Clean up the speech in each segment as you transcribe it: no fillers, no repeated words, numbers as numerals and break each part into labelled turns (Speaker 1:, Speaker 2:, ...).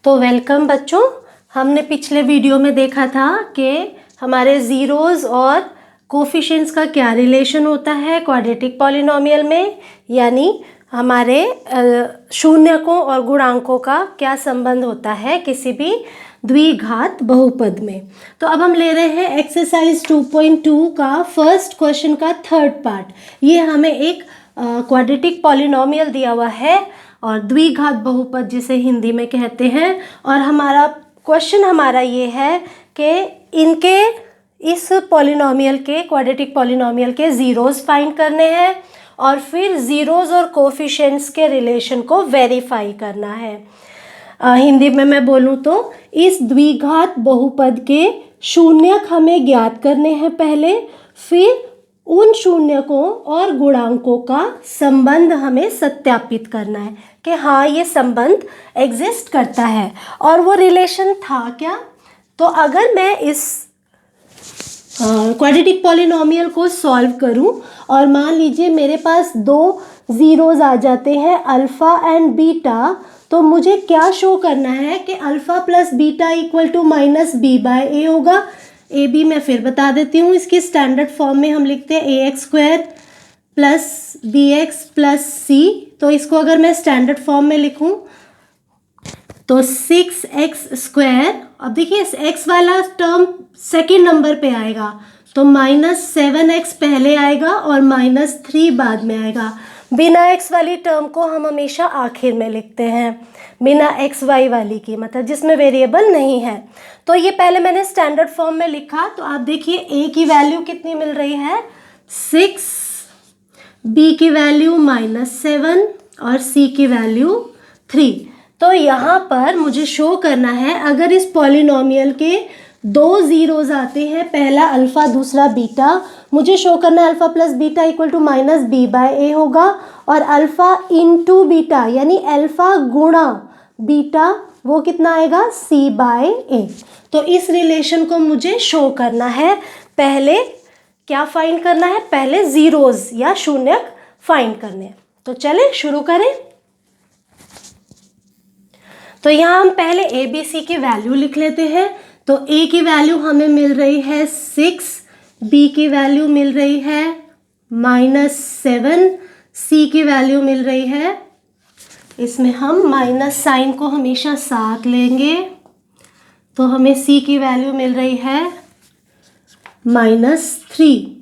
Speaker 1: तो वेलकम बच्चों, हमने पिछले वीडियो में देखा था कि हमारे ज़ीरोज़ और कोफिशिएंट्स का क्या रिलेशन होता है क्वाड्रेटिक पॉलिनोमियल में, यानी हमारे शून्यकों और गुणांकों का क्या संबंध होता है किसी भी द्विघात बहुपद में। तो अब हम ले रहे हैं एक्सरसाइज 2.2 का फर्स्ट क्वेश्चन का थर्ड पार्ट। ये हमें एक क्वाड्रेटिक पॉलिनोमियल दिया हुआ है और द्विघात बहुपद जिसे हिंदी में कहते हैं, और हमारा क्वेश्चन हमारा ये है कि इनके इस पॉलिनोमियल के क्वाड्रेटिक पॉलिनोमियल के ज़ीरोज़ फाइंड करने हैं और फिर ज़ीरोज़ और कोफिशिएंट्स के रिलेशन को वेरीफाई करना है। हिंदी में मैं बोलूँ तो इस द्विघात बहुपद के शून्यक हमें ज्ञात करने हैं पहले, फिर उन शून्यकों और गुणांकों का संबंध हमें सत्यापित करना है कि हाँ ये संबंध एग्जिस्ट करता है। और वो रिलेशन था क्या? तो अगर मैं इस क्वाड्रेटिक पॉलिनोमियल को सॉल्व करूं और मान लीजिए मेरे पास दो ज़ीरोज़ आ जाते हैं अल्फ़ा एंड बीटा, तो मुझे क्या शो करना है कि alpha plus beta equal to minus B by A होगा। ए बी मैं फिर बता देती हूँ, इसकी स्टैंडर्ड फॉर्म में हम लिखते हैं A X square plus B X plus C. तो इसको अगर मैं स्टैंडर्ड फॉर्म में लिखूँ तो 6x स्क्वायर, अब देखिए x वाला टर्म सेकेंड नंबर पे आएगा तो -7x पहले आएगा और -3 बाद में आएगा। बिना x वाली टर्म को हम हमेशा आखिर में लिखते हैं, बिना xy वाली की, मतलब जिसमें वेरिएबल नहीं है। तो ये पहले मैंने स्टैंडर्ड फॉर्म में लिखा, तो आप देखिए a की वैल्यू कितनी मिल रही है 6, b की वैल्यू -7 और c की वैल्यू 3। तो यहाँ पर मुझे शो करना है अगर इस पॉलिनोमियल के दो ज़ीरोज़ आते हैं, पहला अल्फ़ा दूसरा बीटा, मुझे शो करना है alpha plus beta equal to minus B by A होगा, और अल्फ़ा इंटू बीटा यानी अल्फ़ा गुणा बीटा वो कितना आएगा सी बाय ए। तो इस रिलेशन को मुझे शो करना है। पहले क्या फाइंड करना है? पहले ज़ीरोज़ या शून्यक फाइंड करने हैं। तो चलें शुरू करें। तो यहाँ हम पहले ए बी सी की वैल्यू लिख लेते हैं। तो ए की वैल्यू हमें मिल रही है 6, बी की वैल्यू मिल रही है -7, सी की वैल्यू मिल रही है, इसमें हम माइनस साइन को हमेशा साथ लेंगे, तो हमें सी की वैल्यू मिल रही है -3।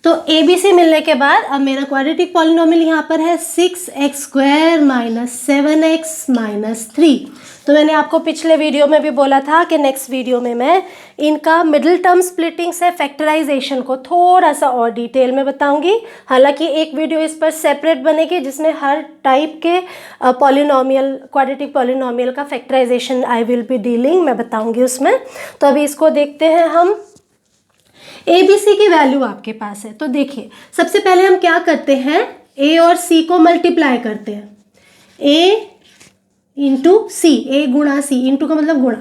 Speaker 1: तो ए बी सी मिलने के बाद अब मेरा क्वाड्रेटिक पॉलिनोमियल यहाँ पर है 6x स्क्वायर -7x -3। तो मैंने आपको पिछले वीडियो में भी बोला था कि नेक्स्ट वीडियो में मैं इनका मिडिल टर्म स्प्लिटिंग से फैक्टराइजेशन को थोड़ा सा और डिटेल में बताऊंगी। हालांकि एक वीडियो इस पर सेपरेट बनेगी जिसमें हर टाइप के पॉलिनोमियल क्वाड्रेटिक पॉलिनोमियल का factorization I will be dealing, मैं बताऊँगी उसमें। तो अभी इसको देखते हैं हम। ए बी सी की वैल्यू आपके पास है, तो देखिए सबसे पहले हम क्या करते हैं, ए और सी को मल्टीप्लाई करते हैं, ए इंटू सी, ए गुणा सी, इंटू का मतलब गुणा,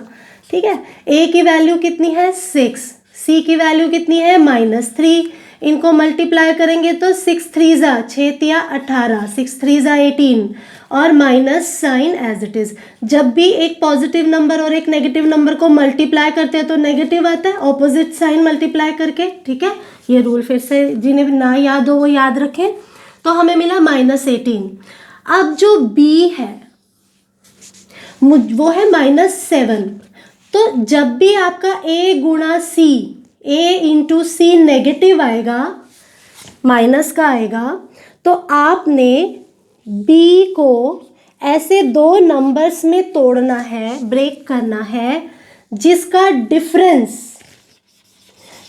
Speaker 1: ठीक है। ए की वैल्यू कितनी है 6, सी की वैल्यू कितनी है -3, इनको मल्टीप्लाई करेंगे तो 6 3 ज़ा 6 या 18, 6 3 ज़ा 18 और minus sign as it is. जब भी एक पॉजिटिव नंबर और एक नेगेटिव नंबर को मल्टीप्लाई करते हैं तो नेगेटिव आता है ऑपोजिट साइन मल्टीप्लाई करके, ठीक है। ये रूल फिर से जिन्हें ना याद हो वो याद रखें। तो हमें मिला -18। अब जो बी है वो है -7। तो जब भी आपका a गुणा सी, a इंटू सी नेगेटिव आएगा, माइनस का आएगा, तो आपने b को ऐसे दो नंबर्स में तोड़ना है, ब्रेक करना है, जिसका डिफरेंस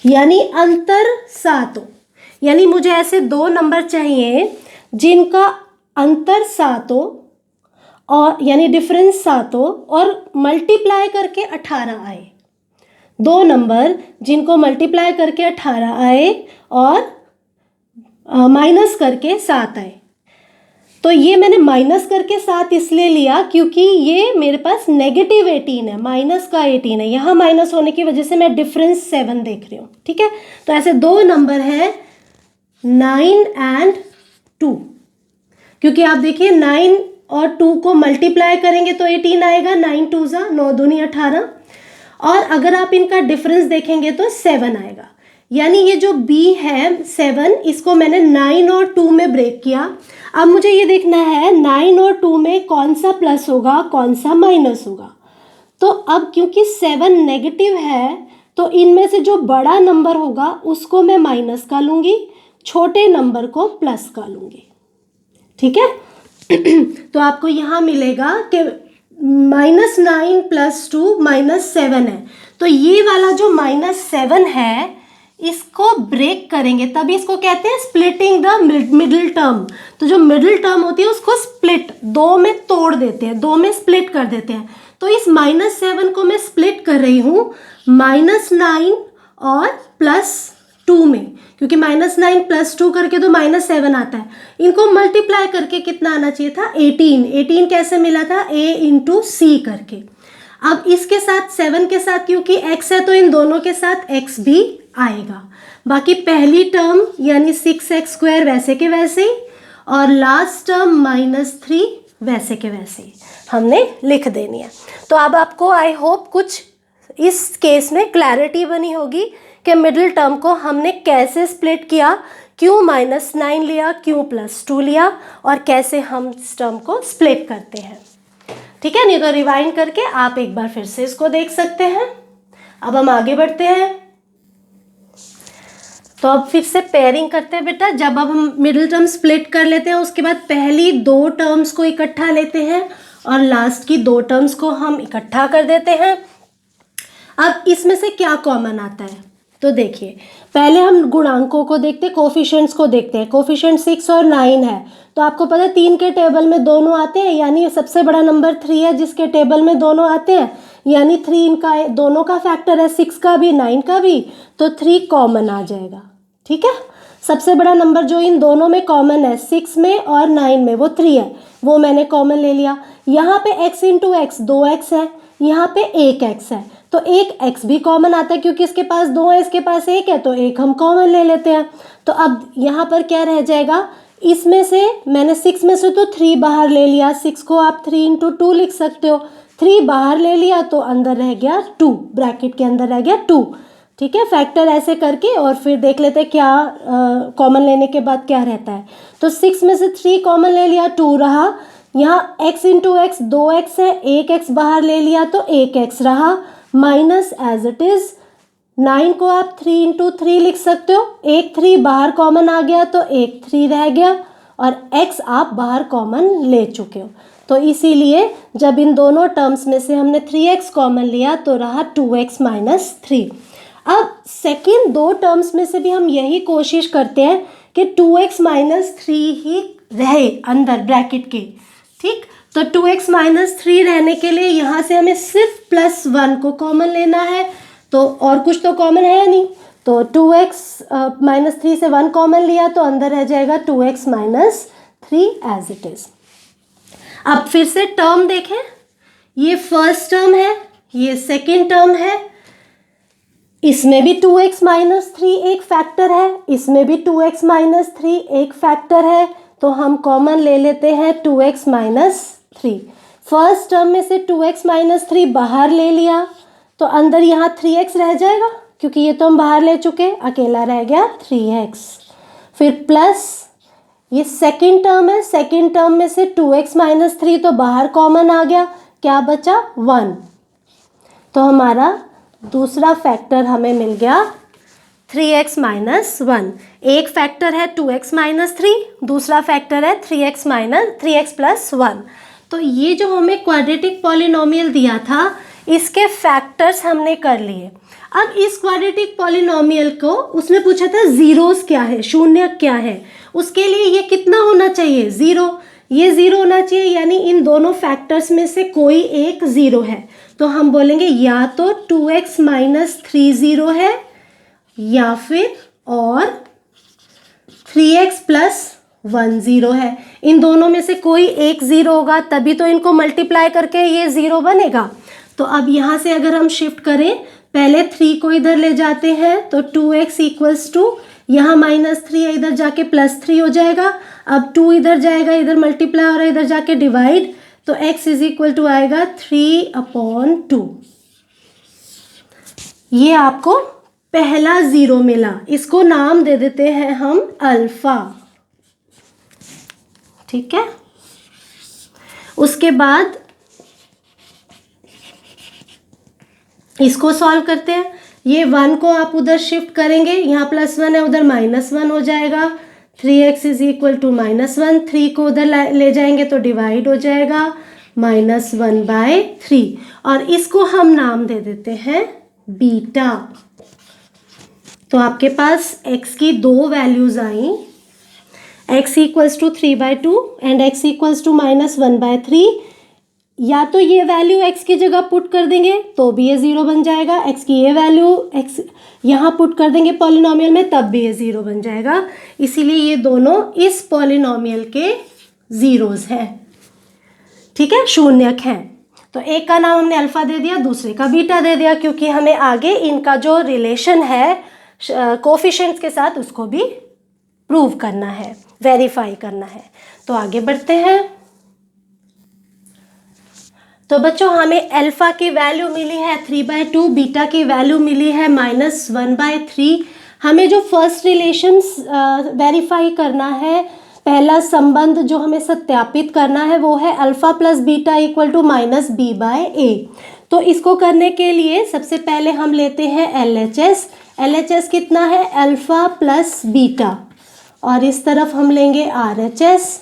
Speaker 1: यानी अंतर 7 हो। यानी मुझे ऐसे दो नंबर चाहिए जिनका अंतर 7 हो, और यानी डिफरेंस 7 हो और मल्टीप्लाई करके 18 आए। दो नंबर जिनको मल्टीप्लाई करके 18 आए और माइनस करके 7 आए। तो ये मैंने माइनस करके 7 इसलिए लिया क्योंकि ये मेरे पास नेगेटिव 18 है, माइनस का 18 है, यहाँ माइनस होने की वजह से मैं डिफरेंस 7 देख रही हूँ, ठीक है। तो ऐसे दो नंबर हैं 9 एंड 2, क्योंकि आप देखिए 9 और 2 को मल्टीप्लाई करेंगे तो 18 आएगा, 9 2 जा 9 दूनी 18। और अगर आप इनका डिफरेंस देखेंगे तो 7 आएगा। यानी ये जो b है 7, इसको मैंने 9 और 2 में ब्रेक किया। अब मुझे ये देखना है 9 और 2 में कौन सा प्लस होगा, कौन सा माइनस होगा। तो अब क्योंकि 7 नेगेटिव है तो इनमें से जो बड़ा नंबर होगा उसको मैं माइनस का लूँगी, छोटे नंबर को प्लस का लूँगी। ठीक है तो आपको यहाँ मिलेगा कि -9 + 2 -7 है। तो ये वाला जो -7 है इसको ब्रेक करेंगे, तभी इसको कहते हैं स्प्लिटिंग द मिडिल टर्म। तो जो मिडिल टर्म होती है उसको स्प्लिट, 2 में तोड़ देते हैं, 2 में स्प्लिट कर देते हैं। तो इस -7 को मैं स्प्लिट कर रही हूँ -9 और +2 में, क्योंकि -9 + 2 करके तो -7 आता है। इनको मल्टीप्लाई करके कितना आना चाहिए था, 18 कैसे मिला था, a × c करके। अब इसके साथ 7 के साथ क्योंकि x है तो इन दोनों के साथ x भी आएगा। बाकी पहली टर्म यानी 6x² वैसे के वैसे ही, और लास्ट टर्म -3 वैसे के वैसे ही हमने लिख देनी है। तो अब आपको आई होप कुछ इस केस में क्लैरिटी बनी होगी कि मिडिल टर्म को हमने कैसे स्प्लिट किया, क्यों -9 लिया, क्यों +2 लिया, और कैसे हम इस टर्म को स्प्लिट करते हैं। ठीक है, नहीं तो रिवाइंड करके आप एक बार फिर से इसको देख सकते हैं। अब हम आगे बढ़ते हैं। तो अब फिर से पेयरिंग करते हैं बेटा। जब अब हम मिडिल टर्म स्प्लिट कर लेते हैं उसके बाद पहली 2 टर्म्स को इकट्ठा लेते हैं और लास्ट की 2 टर्म्स को हम इकट्ठा कर देते हैं। अब इसमें से क्या कॉमन आता है, तो देखिए पहले हम गुणांकों को देखते हैं, कोफिशिएंट्स को देखते हैं। कोफिशिएंट 6 और 9 है, तो आपको पता है 3 के टेबल में दोनों आते हैं, यानी सबसे बड़ा नंबर 3 है जिसके टेबल में दोनों आते हैं, यानी 3 इनका दोनों का फैक्टर है, 6 का भी 9 का भी, तो 3 कॉमन आ जाएगा। ठीक है, सबसे बड़ा नंबर जो इन दोनों में कॉमन है 6 में और 9 में वो 3 है, वो मैंने कॉमन ले लिया। यहाँ पे x × x 2x है, यहाँ पे 1x है, तो एक x भी कॉमन आता है क्योंकि इसके पास 2 है, इसके पास 1 है, तो 1 हम कॉमन ले लेते हैं। तो अब यहाँ पर क्या रह जाएगा, इसमें से मैंने 6 में से तो 3 बाहर ले लिया, 6 को आप 3 × 2 लिख सकते हो, 3 बाहर ले लिया तो अंदर रह गया 2, ब्रैकेट के अंदर रह गया 2। ठीक है, फैक्टर ऐसे करके और फिर देख लेते हैं क्या कॉमन लेने के बाद क्या रहता है। तो 6 में से 3 कॉमन ले लिया, 2 रहा। यहाँ x × x 2x है, 1x बाहर ले लिया तो 1x रहा, माइनस एज इट इज़ 9 को आप 3 × 3 लिख सकते हो, 1 3 बाहर कॉमन आ गया तो 1 3 रह गया, और x आप बाहर कॉमन ले चुके हो। तो इसीलिए जब इन दोनों टर्म्स में से हमने 3x कॉमन लिया तो रहा 2x - 3। अब सेकेंड 2 टर्म्स में से भी हम यही कोशिश करते हैं कि 2x - 3 ही रहे अंदर ब्रैकेट के। ठीक, तो 2x - 3 रहने के लिए यहाँ से हमें सिर्फ +1 को कॉमन लेना है, तो और कुछ तो कॉमन है नहीं, तो 2x - 3 से 1 कॉमन लिया तो अंदर रह जाएगा 2x - 3 एज इट इज़। अब फिर से टर्म देखें, ये फर्स्ट टर्म है, ये सेकेंड टर्म है, इसमें भी 2x - 3 एक फैक्टर है, इसमें भी 2x - 3 एक फैक्टर है, तो हम कॉमन ले लेते हैं 2x - 3। फर्स्ट टर्म में से 2x - 3 बाहर ले लिया तो अंदर यहाँ 3x रह जाएगा, क्योंकि ये तो हम बाहर ले चुके, अकेला रह गया 3x। फिर प्लस ये सेकेंड टर्म है, सेकेंड टर्म में से 2x - 3 तो बाहर कॉमन आ गया, क्या बचा 1, तो हमारा दूसरा फैक्टर हमें मिल गया 3x - 1। एक फैक्टर है 2x - 3, दूसरा फैक्टर है 3x + 1। तो ये जो हमें क्वाड्रेटिक पॉलिनोमियल दिया था इसके फैक्टर्स हमने कर लिए। अब इस क्वाड्रेटिक पॉलिनोमियल को उसने पूछा था जीरोस क्या है, शून्य क्या है, उसके लिए ये कितना होना चाहिए, 0। ये 0 होना चाहिए, यानी इन दोनों फैक्टर्स में से कोई एक 0 है, तो हम बोलेंगे या तो 2x - 3 0 है या फिर और 3x + 1 0 है। इन दोनों में से कोई एक 0 होगा, तभी तो इनको मल्टीप्लाई करके ये 0 बनेगा। तो अब यहाँ से अगर हम शिफ्ट करें, पहले 3 को इधर ले जाते हैं तो 2x = यहाँ -3 है, इधर जाके +3 हो जाएगा। अब 2 इधर जाएगा, इधर मल्टीप्लाई हो रहा है, इधर जाके डिवाइड, तो x इज इक्वल टू आएगा 3/2। ये आपको पहला ज़ीरो मिला, इसको नाम दे देते हैं हम अल्फ़ा। ठीक है, उसके बाद इसको सॉल्व करते हैं। ये 1 को आप उधर शिफ्ट करेंगे, यहाँ +1 है, उधर -1 हो जाएगा। 3x इज इक्वल टू -1, 3 को उधर ले जाएंगे तो डिवाइड हो जाएगा, -1/3। और इसको हम नाम दे देते हैं बीटा। तो आपके पास x की दो वैल्यूज़ आई, x equals to 3/2 and x equals to -1/3। या तो ये वैल्यू x की जगह पुट कर देंगे तो भी ये 0 बन जाएगा, x की ये वैल्यू x यहाँ पुट कर देंगे पॉलिनॉमियल में, तब भी ये 0 बन जाएगा। इसीलिए ये दोनों इस पॉलिनॉमियल के ज़ीरोज़ हैं। ठीक है, शून्यक हैं। तो एक का नाम हमने अल्फ़ा दे दिया, दूसरे का बीटा दे दिया, क्योंकि हमें आगे इनका जो रिलेशन है कोफिशिएंट्स के साथ उसको भी प्रूव करना है, वेरीफाई करना है। तो आगे बढ़ते हैं। तो बच्चों हमें अल्फ़ा की वैल्यू मिली है 3/2, बीटा की वैल्यू मिली है -1/3। हमें जो फर्स्ट रिलेशंस वेरीफाई करना है, पहला संबंध जो हमें सत्यापित करना है वो है alpha plus beta equal to -b/a। तो इसको करने के लिए सबसे पहले हम लेते हैं LHS। LHS कितना है? Alpha plus beta. और इस तरफ हम लेंगे RHS।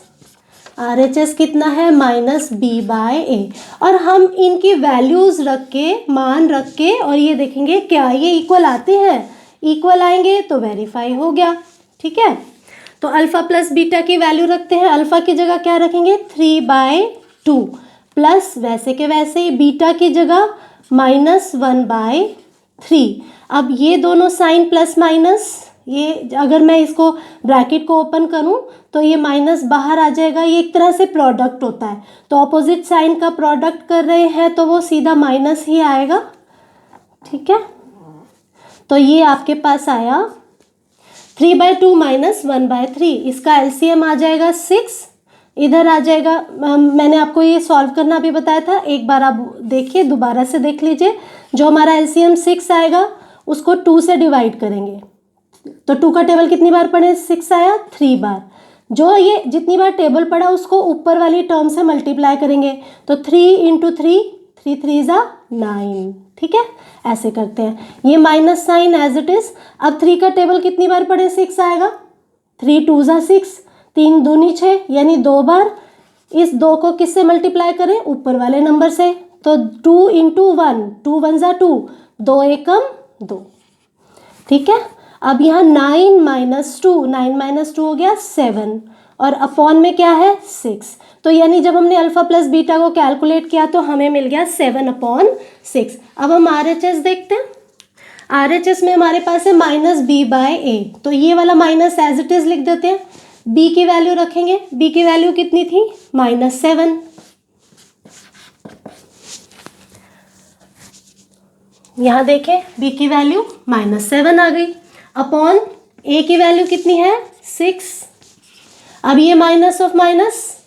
Speaker 1: RHS कितना है? -b/a। और हम इनकी वैल्यूज़ रख के, मान रख के, और ये देखेंगे क्या ये इक्वल आते हैं। इक्वल आएंगे तो वेरीफाई हो गया। ठीक है, तो अल्फ़ा प्लस बीटा की वैल्यू रखते हैं। अल्फ़ा की जगह क्या रखेंगे? 3/2 प्लस वैसे के वैसे ही बीटा की जगह -1/3। अब ये दोनों साइन प्लस माइनस, ये अगर मैं इसको ब्रैकेट को ओपन करूं तो ये माइनस बाहर आ जाएगा। ये एक तरह से प्रोडक्ट होता है, तो ऑपोजिट साइन का प्रोडक्ट कर रहे हैं तो वो सीधा माइनस ही आएगा। ठीक है, तो ये आपके पास आया 3/2 -1/3। इसका LCM आ जाएगा 6, इधर आ जाएगा। मैंने आपको ये सॉल्व करना भी बताया था, एक बार आप देखिए, दोबारा से देख लीजिए। जो हमारा LCM 6 आएगा उसको 2 से डिवाइड करेंगे, तो 2 का टेबल कितनी बार पढ़े? 6 आया 3 बार। जो ये जितनी बार टेबल पढ़ा उसको ऊपर वाली टर्म से मल्टीप्लाई करेंगे, तो 3 × 3, 3 3 9। ठीक है, ऐसे करते हैं। ये minus sign as it is. अब 3 का टेबल कितनी बार पढ़े? 6 आएगा। 3 2 6, 3 दूनी 6, यानी 2 बार। इस 2 को किससे मल्टीप्लाई करें? ऊपर वाले नंबर से। तो 2 × 1, 2 1 2, 2 एकम 2। ठीक है, अब यहाँ 9 - 2, 9 - 2 हो गया 7, और अपॉन में क्या है? 6। तो यानी जब हमने अल्फ़ा प्लस बीटा को कैलकुलेट किया तो हमें मिल गया 7/6। अब हम RHS देखते हैं। RHS में हमारे पास है -b/a, तो ये वाला माइनस एज इट इज़ लिख देते हैं। b की वैल्यू रखेंगे। b की वैल्यू कितनी थी? -7। यहाँ देखें, b की वैल्यू -7 आ गई। अपॉन a की वैल्यू कितनी है? 6। अब ये माइनस ऑफ माइनस,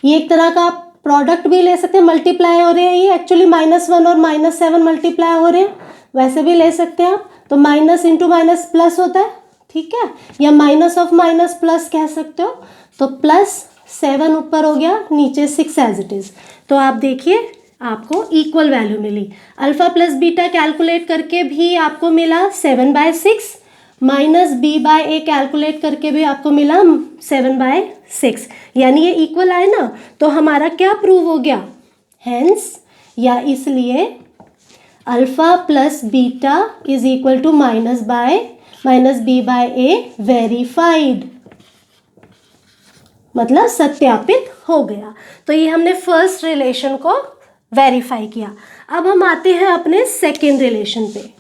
Speaker 1: ये एक तरह का प्रोडक्ट भी ले सकते हैं, मल्टीप्लाई हो रहे हैं। ये एक्चुअली -1 और -7 मल्टीप्लाई हो रहे हैं, वैसे भी ले सकते हैं आप। तो माइनस इंटू माइनस प्लस होता है। ठीक है, या माइनस ऑफ माइनस प्लस कह सकते हो। तो +7 ऊपर हो गया, /नीचे 6 एज इट इज़। तो आप देखिए, आपको इक्वल वैल्यू मिली। अल्फ़ा प्लस बीटा कैलकुलेट करके भी आपको मिला 7/6, -b/a कैलकुलेट करके भी आपको मिला 7/6, यानी ये इक्वल आए ना। तो हमारा क्या प्रूव हो गया? हेंस, या इसलिए alpha plus beta is equal to -b/a verified, मतलब सत्यापित हो गया। तो ये हमने फर्स्ट रिलेशन को वेरीफाई किया। अब हम आते हैं अपने सेकेंड रिलेशन पे।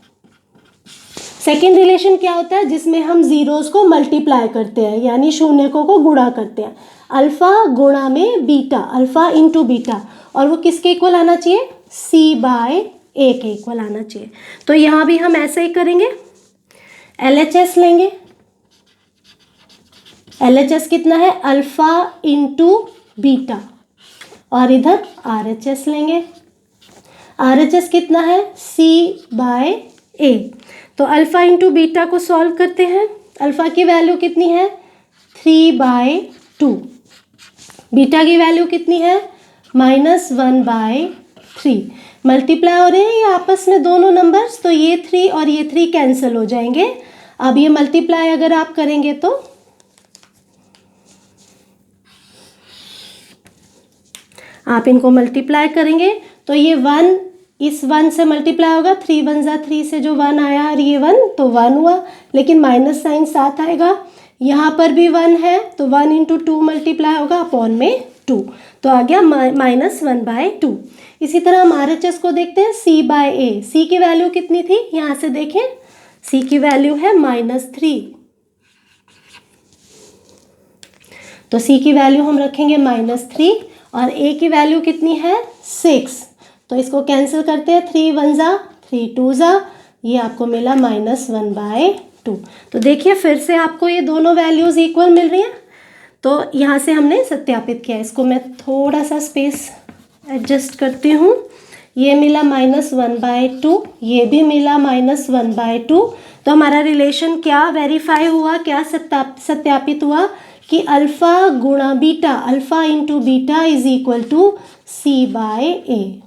Speaker 1: सेकेंड रिलेशन क्या होता है? जिसमें हम ज़ीरोज़ को मल्टीप्लाई करते हैं, यानी शून्यकों को गुणा करते हैं। अल्फ़ा गुणा में बीटा, अल्फ़ा इंटू बीटा, और वो किसके इक्वल आना चाहिए? c/a के इक्वल आना चाहिए। तो यहाँ भी हम ऐसे ही करेंगे। LHS लेंगे, LHS कितना है, अल्फ़ा इंटू बीटा, और इधर RHS लेंगे। RHS कितना है, C/A। तो अल्फ़ा इंटू बीटा को सॉल्व करते हैं। अल्फ़ा की वैल्यू कितनी है, 3/2। बीटा की वैल्यू कितनी है, -1/3। मल्टीप्लाई हो रहे हैं ये आपस में दोनों नंबर्स, तो ये 3 और ये 3 कैंसिल हो जाएंगे। अब ये मल्टीप्लाई अगर आप करेंगे तो आप इनको मल्टीप्लाई करेंगे तो ये 1 इस 1 से मल्टीप्लाई होगा, 3 1 जा 3 से जो 1 आया और ये 1 तो 1 हुआ, लेकिन माइनस साइन साथ आएगा। यहाँ पर भी 1 है तो 1 इंटू 2 मल्टीप्लाई होगा अपॉन में 2, तो आ गया -1/2। इसी तरह हम RHS को देखते हैं, C/A। C की वैल्यू कितनी थी, यहाँ से देखें, C की वैल्यू है -3, तो C की वैल्यू हम रखेंगे -3 और A की वैल्यू कितनी है, 6। तो इसको कैंसिल करते हैं, 3 1 जा 3 2 जा, ये आपको मिला -1/2। तो देखिए फिर से आपको ये दोनों वैल्यूज़ इक्वल मिल रही हैं। तो यहाँ से हमने सत्यापित किया। इसको मैं थोड़ा सा स्पेस एडजस्ट करती हूँ। ये मिला -1/2, ये भी मिला -1/2। तो हमारा रिलेशन क्या वेरीफाई हुआ, क्या सत्यापित हुआ कि अल्फ़ा गुणा बीटा, alpha into beta is equal to C/A,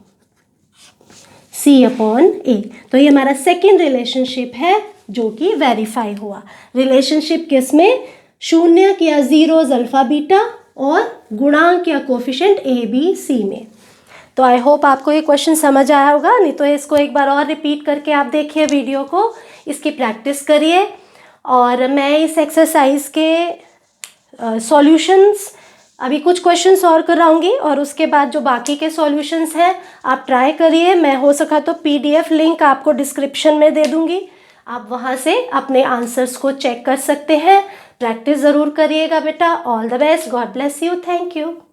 Speaker 1: C/A। तो ये हमारा सेकेंड रिलेशनशिप है जो कि वेरीफाई हुआ। रिलेशनशिप किस में, शून्य या जीरोज अल्फ़ा बीटा और गुणांक या कोफिशिएंट ABC में। तो आई होप आपको ये क्वेश्चन समझ आया होगा, नहीं तो इसको एक बार और रिपीट करके आप देखिए वीडियो को, इसकी प्रैक्टिस करिए। और मैं इस एक्सरसाइज के सॉल्यूशंस अभी कुछ क्वेश्चंस और कराऊंगी और उसके बाद जो बाकी के सॉल्यूशंस हैं आप ट्राई करिए। मैं हो सका तो PDF लिंक आपको डिस्क्रिप्शन में दे दूंगी, आप वहाँ से अपने आंसर्स को चेक कर सकते हैं। प्रैक्टिस ज़रूर करिएगा बेटा। All the best, God bless you, thank you.